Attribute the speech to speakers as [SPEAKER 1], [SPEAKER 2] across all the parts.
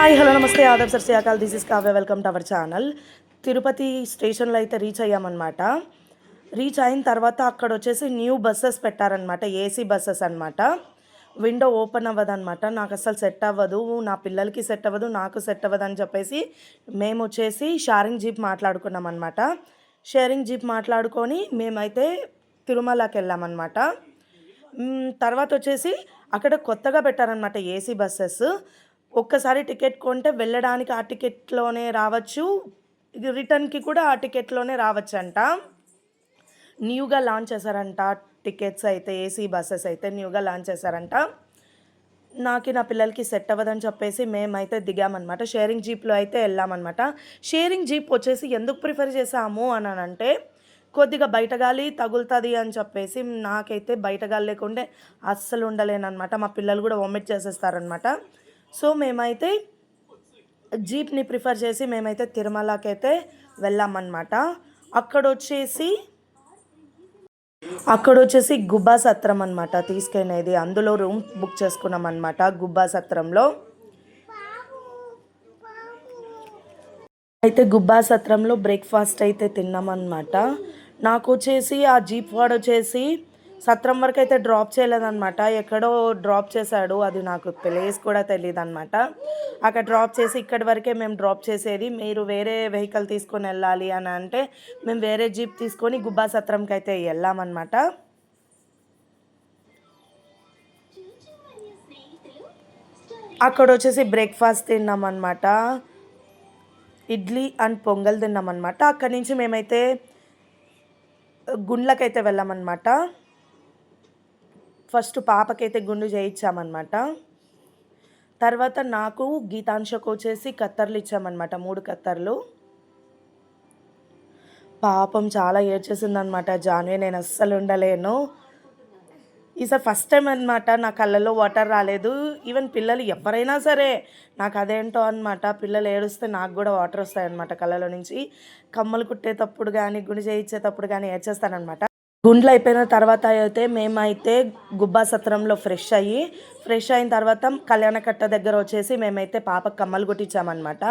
[SPEAKER 1] Hi hello నమస్తే ఆదాబ్ sir శ్రీకాల్ this is Kavya welcome to our channel. Tirupati స్టేషన్లో అయితే రీచ్ అయ్యామన్నమాట. రీచ్ అయిన తర్వాత అక్కడ వచ్చేసి న్యూ బస్సెస్ పెట్టారనమాట, ఏసీ బస్సెస్ అనమాట. విండో ఓపెన్ అవ్వదనమాట. నాకు అసలు సెట్ అవ్వదు, నా పిల్లలకి సెట్ అవ్వదు, నాకు సెట్ అవ్వదు అని చెప్పేసి మేము వచ్చేసి షేరింగ్ జీప్ మాట్లాడుకున్నాం అనమాట. షేరింగ్ జీప్ మాట్లాడుకొని మేమైతే తిరుమలకి వెళ్ళామన్నమాట. తర్వాత వచ్చేసి అక్కడ కొత్తగా పెట్టారనమాట ఏసీ బస్సెస్. ఒక్కసారి టికెట్ కొంటే వెళ్ళడానికి ఆ టికెట్లోనే రావచ్చు, రిటర్న్కి కూడా ఆ టికెట్లోనే రావచ్చంట. న్యూగా లాంచ్ చేశారంట టికెట్స్ అయితే, ఏసీ బస్సెస్ అయితే న్యూగా లాంచ్ చేశారంట. నా పిల్లలకి సెట్ అవ్వదని చెప్పేసి మేమైతే దిగామన్నమాట. షేరింగ్ జీప్లో అయితే వెళ్ళామన్నమాట. షేరింగ్ జీప్ వచ్చేసి ఎందుకు ప్రిఫర్ చేసాము అని అంటే, కొద్దిగా బయట గాలి తగులుతుంది అని చెప్పేసి. నాకైతే బయట గాలి లేకుంటే అస్సలు ఉండలేనమాట. మా పిల్లలు కూడా వామిట్ చేసేస్తారనమాట. సో మేమైతే జీప్ని ప్రిఫర్ చేసి మేమైతే తిరుమలకి అయితే వెళ్ళామన్నమాట. అక్కడొచ్చేసి గుబ్బా సత్రం అనమాట తీసుకెళ్ళేది. అందులో రూమ్ బుక్ చేసుకున్నాం అనమాట గుబ్బా సత్రంలో. అయితే గుబ్బా సత్రంలో బ్రేక్ఫాస్ట్ అయితే తిన్నామన్నమాట. నాకు వచ్చేసి ఆ జీప్ వాడు వచ్చేసి సత్రం వరకు అయితే డ్రాప్ చేయలేదన్నమాట, ఎక్కడో డ్రాప్ చేశాడు. అది నాకు ప్లేస్ కూడా తెలియదు అనమాట. అక్కడ డ్రాప్ చేసి ఇక్కడి వరకే మేము డ్రాప్ చేసేది, మీరు వేరే వెహికల్ తీసుకొని వెళ్ళాలి అని అంటే మేము వేరే జీప్ తీసుకొని గుబ్బా సత్రంకి అయితే వెళ్ళామన్నమాట. అక్కడ వచ్చేసి బ్రేక్ఫాస్ట్ తిన్నామన్నమాట. ఇడ్లీ అండ్ పొంగల్ తిన్నామన్నమాట. అక్కడి నుంచి మేమైతే గుండ్లకైతే వెళ్ళామన్నమాట. ఫస్ట్ పాపకైతే గుండు చేయించామన్నమాట. తర్వాత నాకు గీతాంశకు వచ్చేసి కత్తర్లు ఇచ్చామన్నమాట, 3 కత్తర్లు. పాపం చాలా ఏడ్చేసిందనమాట జాన్వి. నేను అస్సలు ఉండలేను. ఈసారి ఫస్ట్ టైం అనమాట నా కళ్ళల్లో వాటర్ రాలేదు. ఈవెన్ పిల్లలు ఎవరైనా సరే నాకు అదేంటో అనమాట, పిల్లలు ఏడుస్తే నాకు కూడా వాటర్ వస్తాయన్నమాట కళ్ళలో నుంచి. కమ్మలు కుట్టేటప్పుడు కానీ గుండు చేయించేటప్పుడు కానీ ఏడ్చేస్తానమాట. గుండ్లు అయిపోయిన తర్వాత అయితే మేమైతే గుబ్బా సత్రంలో ఫ్రెష్ అయిన తర్వాత కళ్యాణకట్ట దగ్గర వచ్చేసి మేమైతే పాపకు కమ్మలు కుట్టించామన్నమాట.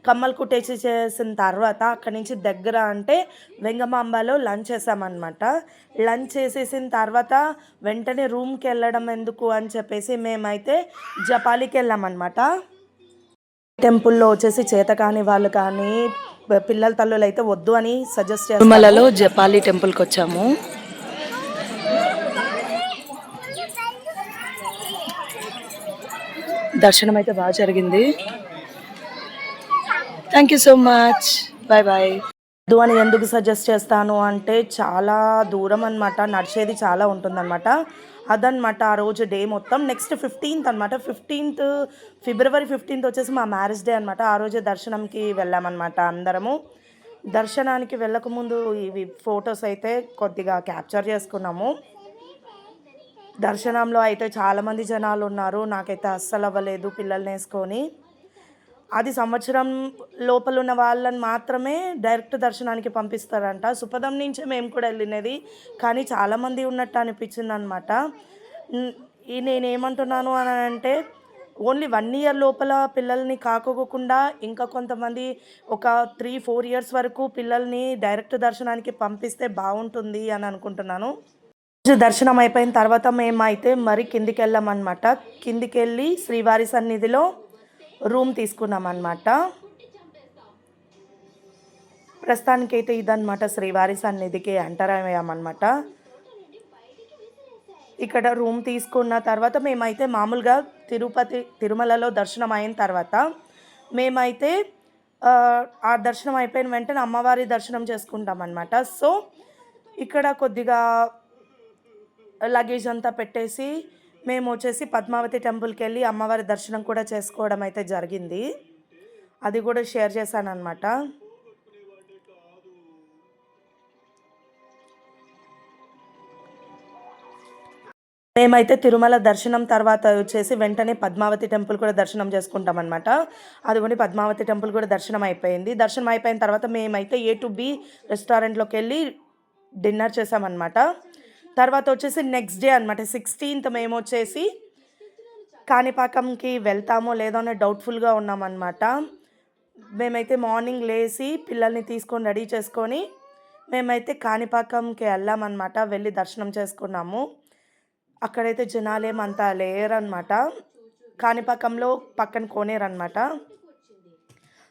[SPEAKER 1] కమ్మలు కుట్టేసి చేసిన తర్వాత అక్కడి నుంచి దగ్గర అంటే వెంగమాంబలో లంచ్ చేసామన్నమాట. లంచ్ చేసేసిన తర్వాత వెంటనే రూమ్కి వెళ్ళడం ఎందుకు అని చెప్పేసి మేమైతే జపాలికి వెళ్ళామన్నమాట. టెంపుల్లో వచ్చేసి చేత కాని వాళ్ళు కానీ పిల్లల తల్లులు అయితే వద్దు అని సజెస్ట్ చేస్తాము. తిరుమలలో జపాలి టెంపుల్కి వచ్చాము. దర్శనం అయితే బాగా జరిగింది. Thank you so much, bye bye. వద్దు అని ఎందుకు సజెస్ట్ చేస్తాను అంటే, చాలా దూరం అనమాట, నడిచేది చాలా ఉంటుందన్నమాట. అదనమాట ఆ రోజు డే మొత్తం. నెక్స్ట్ 15th అనమాట, ఫిబ్రవరి 15th వచ్చేసి మా మ్యారేజ్ డే అనమాట. ఆ రోజే దర్శనంకి వెళ్ళామన్నమాట అందరము. దర్శనానికి వెళ్ళకముందు ఇవి ఫొటోస్ అయితే కొద్దిగా క్యాప్చర్ చేసుకున్నాము. దర్శనంలో అయితే చాలామంది జనాలు ఉన్నారు. నాకైతే అస్సలు అవ్వలేదు పిల్లల్ని వేసుకొని. అది సంవత్సరం లోపల ఉన్న వాళ్ళని మాత్రమే డైరెక్ట్ దర్శనానికి పంపిస్తారంట. సుపదం నుంచే మేము కూడా వెళ్ళినది, కానీ చాలామంది ఉన్నట్టు అనిపించింది అనమాట. నేనేమంటున్నాను అని అంటే, ఓన్లీ 1 year లోపల పిల్లల్ని కాకోకుండా ఇంకా కొంతమంది ఒక 3-4 years వరకు పిల్లల్ని డైరెక్ట్ దర్శనానికి పంపిస్తే బాగుంటుంది అని అనుకుంటున్నాను. దర్శనం అయిపోయిన తర్వాత మేమైతే మరి కిందికి వెళ్ళామన్నమాట. కిందికి వెళ్ళి శ్రీవారి సన్నిధిలో రూమ్ తీసుకున్నామన్నమాట. ప్రస్తుతానికైతే ఇదన్నమాట శ్రీవారి సన్నిధికి ఎంటర్ అయ్యామన్నమాట. ఇక్కడ రూమ్ తీసుకున్న తర్వాత మేమైతే మామూలుగా తిరుమలలో దర్శనం అయిన తర్వాత మేమైతే ఆ దర్శనం అయిపోయిన వెంటనే అమ్మవారి దర్శనం చేసుకుంటామన్నమాట. సో ఇక్కడ కొద్దిగా లగేజ్ అంతా పెట్టేసి మేము వచ్చేసి పద్మావతి టెంపుల్కి వెళ్ళి అమ్మవారి దర్శనం కూడా చేసుకోవడం అయితే జరిగింది. అది కూడా షేర్ చేశానన్నమాట. మేమైతే తిరుమల దర్శనం తర్వాత వచ్చేసి వెంటనే పద్మావతి టెంపుల్ కూడా దర్శనం చేసుకుంటామన్నమాట. అదిగోండి పద్మావతి టెంపుల్ కూడా దర్శనం అయిపోయింది. దర్శనం అయిపోయిన తర్వాత మేమైతే A to B రెస్టారెంట్లోకి వెళ్ళి డిన్నర్ చేసామన్నమాట. తర్వాత వచ్చేసి నెక్స్ట్ డే అనమాట 16th మేము వచ్చేసి కాణిపాకంకి వెళ్తామో లేదో అని డౌట్ఫుల్గా ఉన్నామన్నమాట. మేమైతే మార్నింగ్ లేచి పిల్లల్ని తీసుకొని రెడీ చేసుకొని మేమైతే కాణిపాకంకి వెళ్ళామన్నమాట. వెళ్ళి దర్శనం చేసుకున్నాము. అక్కడైతే జనాలేమంతా లేరనమాట. కాణిపాకంలో పక్కన కోనేరనమాట.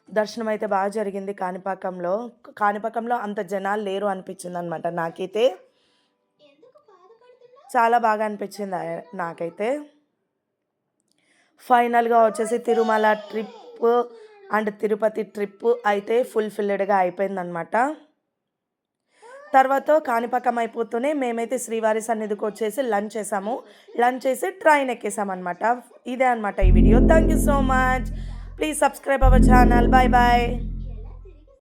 [SPEAKER 1] దర్శనం అయితే బాగా జరిగింది కాణిపాకంలో. కాణిపాకంలో అంత జనాలు లేరు అనిపించిందనమాట నాకైతే. చాలా బాగా అనిపించింది నాకైతే. ఫైనల్‌గా వచ్చేసి Tirumala trip and Tirupati trip అయితే ఫుల్‌ఫిల్‌డ్‌గా అయిపోయిందనమాట. తర్వాత కాణిపాకం అయిపోతూనే మేమైతే శ్రీవారి సన్నిధికి వచ్చేసి లంచ్ చేసాము. లంచ్ చేసి ట్రైన్ ఎక్కేసామన్నమాట. ఇదే అనమాట ఈ video. Thank you so much. Please subscribe our channel. Bye bye.